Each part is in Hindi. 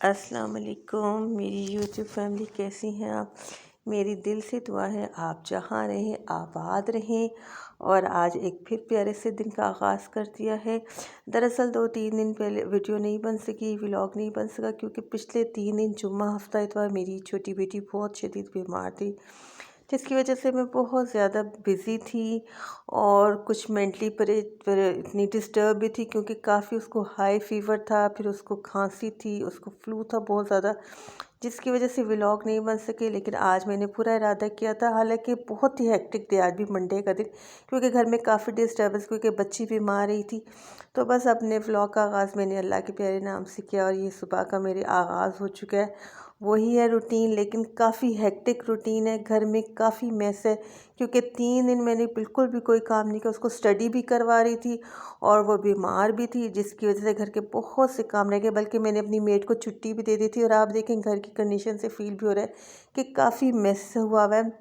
अस्सलाम वालेकुम मेरी यूट्यूब फैमिली, कैसी हैं आप। मेरी दिल से दुआ है आप जहाँ रहें आबाद रहें। और आज एक फिर प्यारे से दिन का आगाज़ कर दिया है। दरअसल 2-3 दिन पहले वीडियो नहीं बन सकी, व्लॉग नहीं बन सका, क्योंकि पिछले 3 दिन जुम्मा हफ्ता इतवार मेरी छोटी बेटी बहुत शदीद बीमार थी, जिसकी वजह से मैं बहुत ज़्यादा बिज़ी थी। और कुछ मेंटली इतनी डिस्टर्ब भी थी, क्योंकि काफ़ी उसको हाई फीवर था, फिर उसको खांसी थी, उसको फ्लू था बहुत ज़्यादा, जिसकी वजह से व्लॉग नहीं बन सके। लेकिन आज मैंने पूरा इरादा किया था, हालांकि बहुत ही हेक्टिक थे आज भी, मंडे का दिन, क्योंकि घर में काफ़ी डिस्टर्बेंस, क्योंकि बच्ची बीमार रही थी। तो बस अपने व्लॉग का आगाज़ मैंने अल्लाह के प्यारे नाम से किया, और ये सुबह का मेरे आगाज़ हो चुका है। वही है रूटीन, लेकिन काफ़ी हेक्टिक रूटीन है। घर में काफ़ी मैस है, क्योंकि 3 दिन मैंने बिल्कुल भी कोई काम नहीं किया। उसको स्टडी भी करवा रही थी और वो बीमार भी थी, जिसकी वजह से घर के बहुत से काम रह गए। बल्कि मैंने अपनी मेड को छुट्टी भी दे दी थी। और आप देखें, घर की कंडीशन से फील भी हो रहा है कि काफ़ी मैस हुआ हुआ है,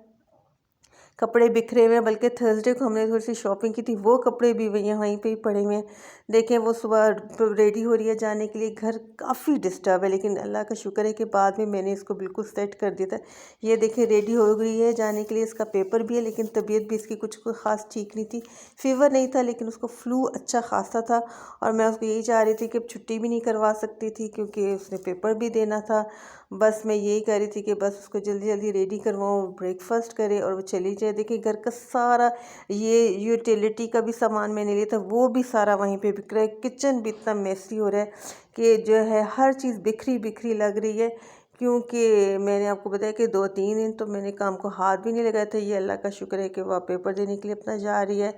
कपड़े बिखरे हुए हैं। बल्कि थर्सडे को हमने थोड़ी सी शॉपिंग की थी, वो कपड़े भी वहीं पे ही पड़े हुए हैं। देखें, वो सुबह रेडी हो रही है जाने के लिए। घर काफ़ी डिस्टर्ब है, लेकिन अल्लाह का शुक्र है कि बाद में मैंने इसको बिल्कुल सेट कर दिया था। ये देखें, रेडी हो गई है जाने के लिए। इसका पेपर भी है, लेकिन तबीयत भी इसकी कुछ ख़ास ठीक नहीं थी। फीवर नहीं था, लेकिन उसको फ्लू अच्छा खासा था। और मैं उसको यही चाह रही थी कि छुट्टी भी नहीं करवा सकती थी, क्योंकि उसने पेपर भी देना था। बस मैं यही कह रही थी कि बस उसको जल्दी जल्दी रेडी करवाऊँ, ब्रेकफास्ट करे और वो चली जाए। देखिए, घर का सारा ये यूटिलिटी का भी सामान मैंने लिया था, वो भी सारा वहीं पे बिक रहा है। किचन भी इतना मेसी हो रहा है कि जो है हर चीज़ बिखरी बिखरी लग रही है। क्योंकि मैंने आपको बताया कि 2-3 दिन तो मैंने काम को हाथ भी नहीं लगाया था। ये अल्लाह का शुक्र है कि वह पेपर देने के लिए अपना जा रही है।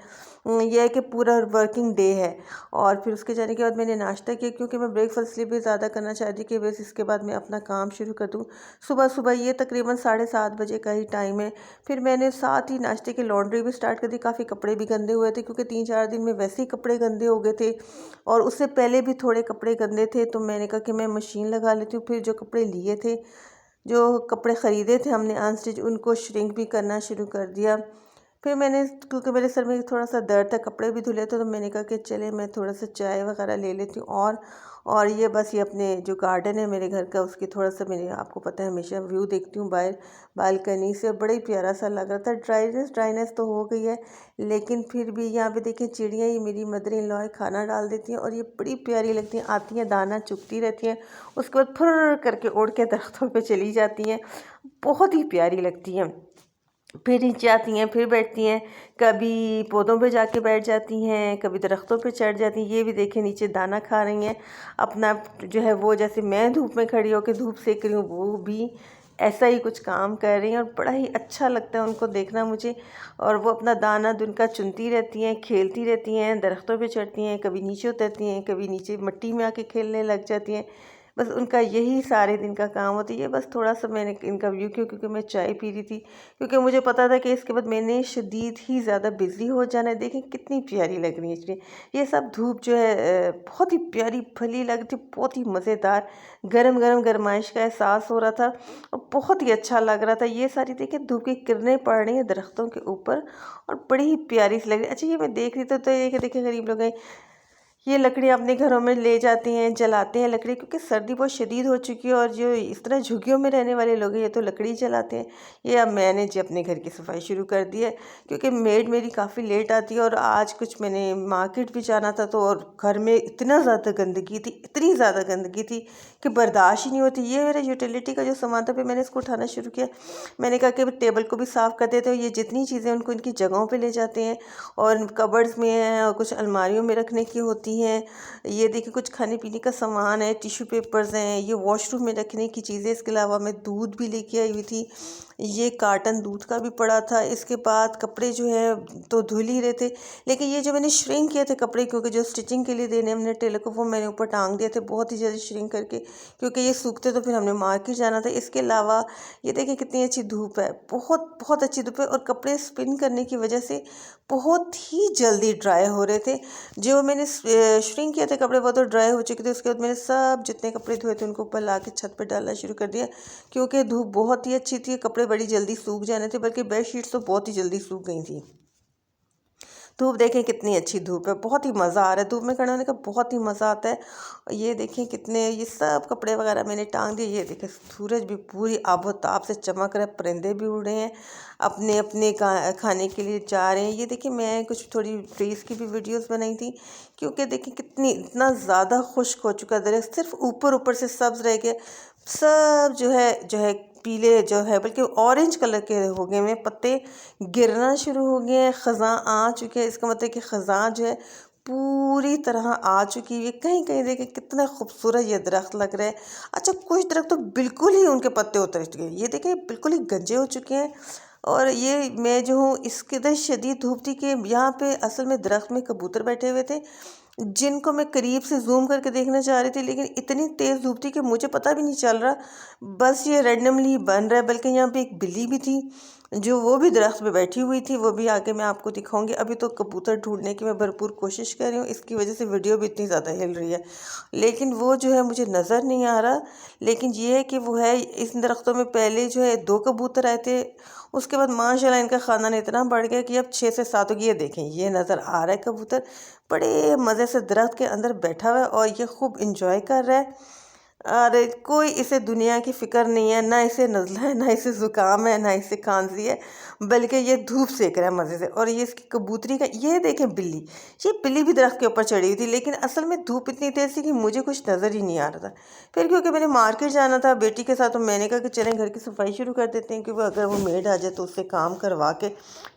यह है कि पूरा वर्किंग डे है। और फिर उसके जाने के बाद मैंने नाश्ता किया, क्योंकि मैं ब्रेकफास्ट इसलिए भी ज़्यादा करना चाहती कि बस इसके बाद मैं अपना काम शुरू कर दूँ। सुबह सुबह ये तकरीबन 7:30 बजे का ही टाइम है। फिर मैंने साथ ही नाश्ते की लॉन्ड्री भी स्टार्ट कर दी। काफ़ी कपड़े भी गंदे हुए थे, क्योंकि 3-4 दिन में वैसे ही कपड़े गंदे हो गए थे, और उससे पहले भी थोड़े कपड़े गंदे थे। तो मैंने कहा कि मैं मशीन लगा लेती हूँ। फिर जो कपड़े लिए थे, जो कपड़े ख़रीदे थे हमने अनस्टिच, उनको श्रिंक भी करना शुरू कर दिया। फिर मैंने, क्योंकि मेरे सर में थोड़ा सा दर्द था, कपड़े भी धुले थे, तो मैंने कहा कि चले मैं थोड़ा सा चाय वगैरह ले लेती हूँ। और ये बस ये अपने जो गार्डन है मेरे घर का, उसकी थोड़ा सा, मैंने आपको पता है हमेशा व्यू देखती हूँ बाहर बालकनी से। बड़ा ही प्यारा सा लग रहा था। ड्राइनेस तो हो गई है, लेकिन फिर भी यहाँ पे देखें, चिड़ियाँ, ये मेरी मदर इन लॉ है, खाना डाल देती हैं, और ये बड़ी प्यारी लगती हैं। आती हैं, दाना चुगती रहती हैं, उसके बाद फुर्र करके उड़ के दरख्तों पे चली जाती हैं। बहुत ही प्यारी लगती हैं। फिर नीचे आती हैं, फिर बैठती हैं, कभी पौधों पे जाके बैठ जाती हैं, कभी दरख्तों पे चढ़ जाती हैं। ये भी देखें, नीचे दाना खा रही हैं अपना, जो है वो, जैसे मैं धूप में खड़ी होकर धूप सेक रही हूँ, वो भी ऐसा ही कुछ काम कर रही हैं। और बड़ा ही अच्छा लगता है उनको देखना मुझे। और वो अपना दाना दुनका चुनती रहती हैं, खेलती रहती हैं, दरख्तों पे चढ़ती हैं, कभी नीचे उतरती हैं, कभी नीचे मिट्टी में आके खेलने लग जाती हैं। बस उनका यही सारे दिन का काम होता है। ये बस थोड़ा सा मैंने इनका व्यू किया, क्योंकि मैं चाय पी रही थी, क्योंकि मुझे पता था कि इसके बाद मैंने शदीद ही ज़्यादा बिज़ी हो जाना है। देखें कितनी प्यारी लग रही है इसलिए। ये सब धूप जो है बहुत ही प्यारी फली लग रही थी, बहुत ही मज़ेदार, गरम गरम गरमाइश का एहसास हो रहा था, और बहुत ही अच्छा लग रहा था। ये सारी देखें धूप की किरणें पड़ रही हैं दरख्तों के ऊपर, और बड़ी ही प्यारी सी लग रही है। अच्छा, ये मैं देख रही थी, तो ये देखें गरीब लोग हैं, ये लकड़ियाँ अपने घरों में ले जाते हैं, जलाते हैं लकड़ी, क्योंकि सर्दी बहुत शदीद हो चुकी है। और जो इस तरह झुग्गियों में रहने वाले लोग हैं, ये तो लकड़ी जलाते हैं। ये अब मैंने जी अपने घर की सफाई शुरू कर दी है, क्योंकि मेड मेरी काफ़ी लेट आती है, और आज कुछ मैंने मार्केट भी जाना था। तो और घर में इतना ज़्यादा गंदगी थी, इतनी ज़्यादा गंदगी थी कि बर्दाश्त ही नहीं होती। ये मेरा यूटिलिटी का जो सामान था, फिर मैंने इसको उठाना शुरू किया। मैंने कहा कि टेबल को भी साफ़ कर देते हो। ये जितनी चीज़ें उनको इनकी जगहों पर ले जाते हैं, और कबर्ड्स में हैं, और कुछ अलमारियों में रखने की होती हैं। ये देखिए, कुछ खाने पीने का सामान है, टिश्यू पेपर्स हैं, ये वॉशरूम में रखने की चीज़ें। इसके अलावा मैं दूध भी लेके आई हुई थी, ये कार्टन दूध का भी पड़ा था। इसके बाद कपड़े जो है तो धुल ही रहे थे, लेकिन ये जो मैंने श्रिंक किए थे कपड़े, क्योंकि जो स्टिचिंग के लिए देने हमने टेलर को, वो मैंने ऊपर टांग दिए थे बहुत ही ज़्यादा श्रिंक करके, क्योंकि ये सूखते तो फिर हमने मार्केट जाना था। इसके अलावा ये देखिए कितनी अच्छी धूप है, बहुत बहुत अच्छी धूप है, और कपड़े स्पिन करने की वजह से बहुत ही जल्दी ड्राई हो रहे थे। जो मैंने श्रिंक किए थे कपड़े, वो तो ड्राई हो चुके थे। उसके बाद मैंने सब जितने कपड़े धोए थे उनको ऊपर ला के छत पर डालना शुरू कर दिया, क्योंकि धूप बहुत ही अच्छी थी, कपड़े बड़ी जल्दी सूख जाने थे, बल्कि बेड शीट्स तो बहुत ही जल्दी सूख गई थी। धूप देखें कितनी अच्छी धूप है, बहुत ही मज़ा आ रहा है धूप में खड़े होने का, बहुत ही मज़ा आता है। और ये देखें कितने, ये सब कपड़े वगैरह मैंने टांग दिए। ये देखें सूरज भी पूरी आबोताब से चमक रहा है, परिंदे भी उड़ रहे हैं, अपने अपने खाने के लिए जा रहे हैं। ये देखिए मैं कुछ थोड़ी ट्रीज़ की भी वीडियोस बनाई थी, क्योंकि देखिए कितनी, इतना ज़्यादा खुश्क हो चुका दरख्त, सिर्फ ऊपर ऊपर से सब्ज़ रह गया, सब जो है पीले जो है बल्कि ऑरेंज कलर के हो गए हैं, पत्ते गिरना शुरू हो गए हैं, ख़ज़ां आ चुके हैं। इसका मतलब कि ख़ज़ां जो है पूरी तरह आ चुकी है। कहीं कहीं देखिए कितना खूबसूरत ये दरख्त लग रहा है। अच्छा कुछ दरख्त तो बिल्कुल ही उनके पत्ते उतर गए, ये देखिए बिल्कुल ही गंजे हो चुके हैं। और ये मैं जो हूँ इस कदर शदीद धूप थी कि यहाँ पे असल में दरख्त में कबूतर बैठे हुए थे, जिनको मैं करीब से जूम करके देखना चाह रही थी, लेकिन इतनी तेज़ धूप थी कि मुझे पता भी नहीं चल रहा, बस ये रैंडमली बन रहा है। बल्कि यहाँ पे एक बिल्ली भी थी जो वो भी दरख्त पे बैठी हुई थी, वो भी आके मैं आपको दिखाऊंगी। अभी तो कबूतर ढूंढने की मैं भरपूर कोशिश कर रही हूँ, इसकी वजह से वीडियो भी इतनी ज़्यादा हिल रही है, लेकिन वो जो है मुझे नज़र नहीं आ रहा। लेकिन ये है कि वो है, इस दरख्तों में पहले जो है 2 कबूतर आए थे, उसके बाद माशाल्लाह इनका ख़ानदान इतना बढ़ गया कि अब 6 से 7 हो गए। ये देखें ये नज़र आ रहा है कबूतर, बड़े मज़े से दरख्त के अंदर बैठा हुआ है और ये खूब इंजॉय कर रहा है। और कोई इसे दुनिया की फ़िक्र नहीं है, ना इसे नज़ला है, ना इसे ज़ुकाम है, ना इसे खांसी है, बल्कि ये धूप सेक रहा है मज़े से। और ये इसकी कबूतरी का, ये देखें बिल्ली, ये बिल्ली भी दरख्त के ऊपर चढ़ी हुई थी, लेकिन असल में धूप इतनी तेज़ थी कि मुझे कुछ नज़र ही नहीं आ रहा था। फिर क्योंकि मैंने मार्केट जाना था बेटी के साथ, तो मैंने कहा कि चलें घर की सफाई शुरू कर देते हैं, क्योंकि अगर वो मेड आ जाए तो उससे काम करवा के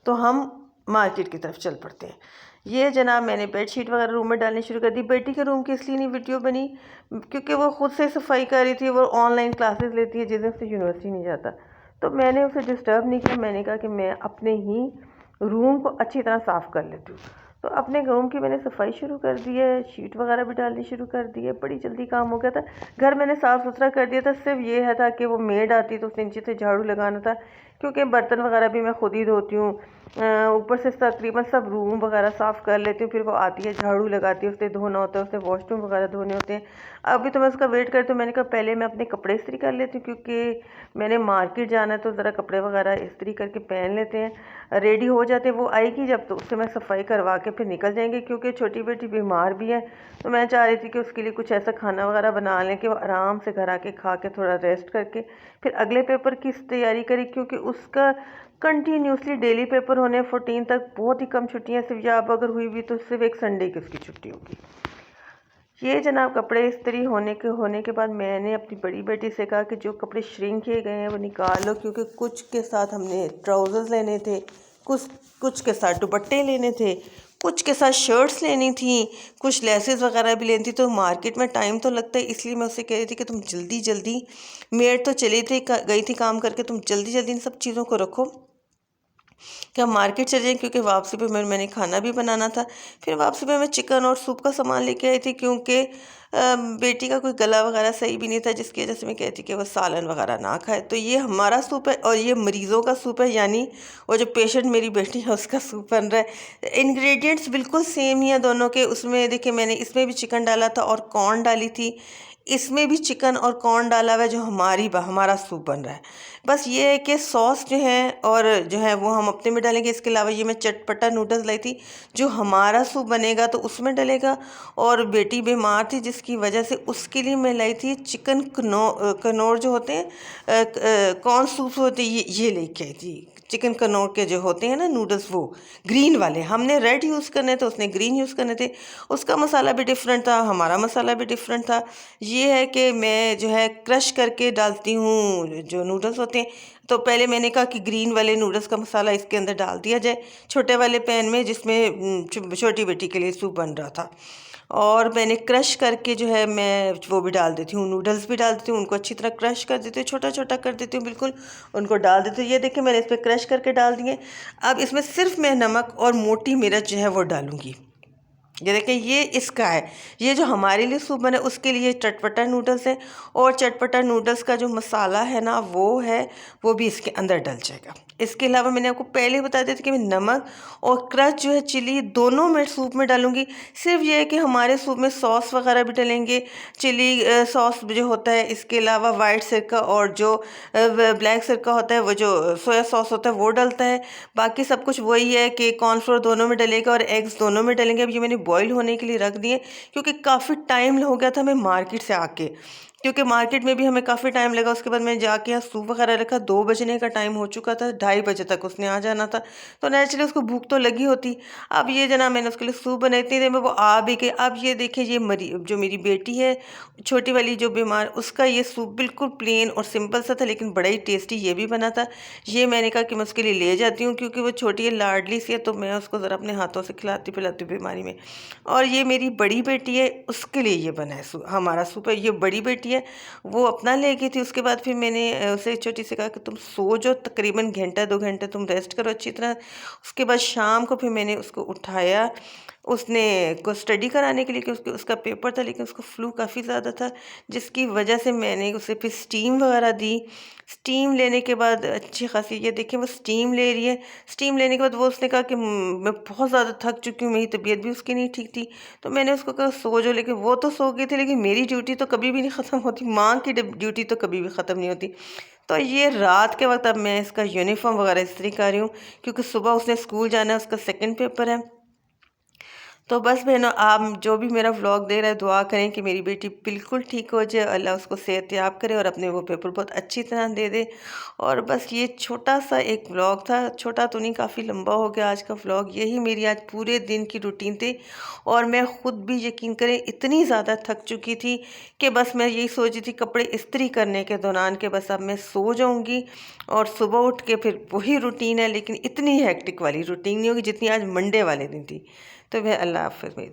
तो हम मार्केट की तरफ चल पड़ते हैं। ये जनाब मैंने बेडशीट वगैरह रूम में डालनी शुरू कर दी। बेटी के रूम की इसलिए नहीं वीडियो बनी क्योंकि वो खुद से सफाई कर रही थी, वो ऑनलाइन क्लासेस लेती है जिससे उससे यूनिवर्सिटी नहीं जाता, तो मैंने उसे डिस्टर्ब नहीं किया। मैंने कहा कि मैं अपने ही रूम को अच्छी तरह साफ़ कर लेती हूँ, तो अपने रूम की मैंने सफाई शुरू कर दी है, शीट वगैरह भी डालनी शुरू कर दी है। बड़ी जल्दी काम हो गया था, घर मैंने साफ़ सुथरा कर दिया था। सिर्फ ये है था कि वो मेड आती तो उसने नीचे से झाड़ू लगाना था, क्योंकि बर्तन वगैरह भी मैं खुद ही धोती हूँ, ऊपर से तकरीबन सब रूम वगैरह साफ़ कर लेती हूँ। फिर वो आती है झाड़ू लगाती है, उससे धोना होता है, उससे वॉशरूम वगैरह धोने होते हैं। अभी तो मैं उसका वेट करती हूँ, मैंने कहा पहले मैं अपने कपड़े इस्त्री कर लेती हूँ, क्योंकि मैंने मार्केट जाना है, तो ज़रा कपड़े वगैरह इस्त्री करके पहन लेते हैं, रेडी हो जाते हैं। वो आएगी जब तो उससे मैं सफाई करवा के फिर निकल जाएंगे, क्योंकि छोटी बेटी बीमार भी है, तो मैं चाह रही थी कि उसके लिए कुछ ऐसा खाना वगैरह बना लें कि वो आराम से घर आके खा के थोड़ा रेस्ट करके फिर अगले पेपर की तैयारी करी, क्योंकि उसका कंटिन्यूसली डेली पेपर होने 14 तक, बहुत ही कम छुट्टियां, सिर्फ या अब अगर हुई भी तो सिर्फ एक संडे की उसकी छुट्टी होगी। ये जनाब कपड़े इस्त्री होने के बाद मैंने अपनी बड़ी बेटी से कहा कि जो कपड़े श्रिंक किए गए हैं वो निकाल लो, क्योंकि कुछ के साथ हमने ट्राउज़र्स लेने थे, कुछ के साथ दुपट्टे लेने थे, कुछ के साथ शर्ट्स लेनी थी, कुछ लेसेस वगैरह भी लेनी थी। तो मार्केट में टाइम तो लगता है, इसलिए मैं उससे कह रही थी कि तुम जल्दी जल्दी, मेड तो चली थी गई थी काम करके, तुम जल्दी जल्दी इन सब चीज़ों को रखो कि हम मार्केट चले जाएँ, क्योंकि वापसी पे मैंने खाना भी बनाना था। फिर वापसी पे मैं चिकन और सूप का सामान लेके आई थी, क्योंकि बेटी का कोई गला वगैरह सही भी नहीं था, जिसकी वजह से मैं कहती कि वह सालन वगैरह ना खाए। तो ये हमारा सूप है और ये मरीज़ों का सूप है, यानी वो जो पेशेंट मेरी बेटी है उसका सूप बन रहा है। इंग्रेडिएंट्स बिल्कुल सेम ही है दोनों के। उसमें देखिए मैंने इसमें भी चिकन डाला था और कॉर्न डाली थी, इसमें भी चिकन और कॉर्न डाला हुआ है, जो हमारा सूप बन रहा है। बस ये है कि सॉस जो है और जो है वो हम अपने में डालेंगे। इसके अलावा ये मैं चटपटा नूडल्स लाई थी, जो हमारा सूप बनेगा तो उसमें डलेगा। और बेटी बीमार थी, जिसकी वजह से उसके लिए मैं लाई थी चिकन कनौर जो होते हैं, कॉर्न सूप होते हैं, ये लेके आई थी। चिकन कनौर के जो होते हैं ना नूडल्स, वो ग्रीन वाले, हमने रेड यूज़ करने थे, उसने ग्रीन यूज़ करने थे। उसका मसाला भी डिफरेंट था, हमारा मसाला भी डिफरेंट था। ये है कि मैं जो है क्रश करके डालती हूँ जो नूडल्स होते हैं। तो पहले मैंने कहा कि ग्रीन वाले नूडल्स का मसाला इसके अंदर डाल दिया जाए, छोटे वाले पैन में, जिसमें छोटी बेटी के लिए सूप बन रहा था। और मैंने क्रश करके जो है मैं वो भी डाल देती हूँ, नूडल्स भी डाल देती हूँ, उनको अच्छी तरह क्रश कर देती हूँ, छोटा छोटा कर देती हूँ बिल्कुल, उनको डाल देती हूँ। ये देखिए मैंने इस पर क्रश करके डाल दिए। अब इसमें सिर्फ मैं नमक और मोटी मिर्च जो है वो डालूँगी। ये देखिए ये इसका है, ये जो हमारे लिए सूप बने उसके लिए चटपटा नूडल्स है, और चटपटा नूडल्स का जो मसाला है ना वो भी इसके अंदर डल जाएगा। इसके अलावा मैंने आपको पहले बता दिया था कि मैं नमक और क्रश जो है चिली दोनों मैं सूप में डालूंगी। सिर्फ ये है कि हमारे सूप में सॉस वगैरह भी डालेंगे, चिली सॉस जो होता है, इसके अलावा वाइट सिरका और जो ब्लैक सिरका होता है, वो जो सोया सॉस होता है वो डलता है। बाकी सब कुछ वही है कि कॉर्नफ्लोर दोनों में डलेगा और एग्स दोनों में डलेंगे। अब ये मैंने बॉईल होने के लिए रख दिए क्योंकि काफ़ी टाइम हो गया था मैं मार्केट से आके, क्योंकि मार्केट में भी हमें काफ़ी टाइम लगा। उसके बाद मैं जाके यहाँ सूप वगैरह रखा, 2 बजने का टाइम हो चुका था, 2:30 बजे तक उसने आ जाना था, तो नेचुरली उसको भूख तो लगी होती। अब ये जना मैंने उसके लिए सूप बनाई इतनी देर में वो आ भी गई। अब ये देखिए, ये जो मेरी बेटी है छोटी वाली जो बीमार, उसका ये सूप बिल्कुल प्लेन और सिंपल सा था लेकिन बड़ा ही टेस्टी ये भी बना था। ये मैंने कहा कि मैं उसके लिए ले जाती हूँ क्योंकि वो छोटी है, लाडली सी है, तो मैं उसको ज़रा अपने हाथों से खिलाती पिलाती हूँ बीमारी में। और ये मेरी बड़ी बेटी है, उसके लिए ये बना है हमारा सूप है। ये बड़ी बेटी है, वो अपना ले गई थी। उसके बाद फिर मैंने उसे छोटी से कहा कि तुम सो जाओ, तकरीबन घंटा 2 घंटे तुम रेस्ट करो अच्छी तरह। उसके बाद शाम को फिर मैंने उसको उठाया, उसने को स्टडी कराने के लिए, कि उसका पेपर था लेकिन उसको फ्लू काफ़ी ज़्यादा था, जिसकी वजह से मैंने उसे फिर स्टीम वगैरह दी। स्टीम लेने के बाद अच्छी खासी, ये देखें वो स्टीम ले रही है। स्टीम लेने के बाद वो उसने कहा कि मैं बहुत ज़्यादा थक चुकी हूँ, मेरी तबीयत भी उसकी नहीं ठीक थी। तो मैंने उसको कहा सो जाओ, लेकिन वो तो सो गई थी, लेकिन मेरी ड्यूटी तो कभी भी नहीं ख़त्म होती, माँ की ड्यूटी तो कभी भी ख़त्म नहीं होती। तो ये रात के वक्त अब मैं इसका यूनिफॉर्म वगैरह इस्त्री कर रही हूँ क्योंकि सुबह उसने स्कूल जाना है, उसका सेकंड पेपर है। तो बस बहनों, आप जो भी मेरा व्लॉग दे रहे हैं, दुआ करें कि मेरी बेटी बिल्कुल ठीक हो जाए, अल्लाह उसको सेहतयाब करे और अपने वो पेपर बहुत अच्छी तरह दे दे। और बस ये छोटा सा एक व्लॉग था, छोटा तो नहीं, काफ़ी लंबा हो गया आज का व्लॉग। यही मेरी आज पूरे दिन की रूटीन थी और मैं ख़ुद भी यकीन करें इतनी ज़्यादा थक चुकी थी कि बस मैं यही सोची थी कपड़े इस्त्री करने के दौरान के बस अब मैं सो जाऊँगी और सुबह उठ के फिर वही रूटीन है, लेकिन इतनी हेक्टिक वाली रूटीन नहीं होगी जितनी आज मंडे वाले दिन थी। तो वह अल्लाह हाफ़िज़।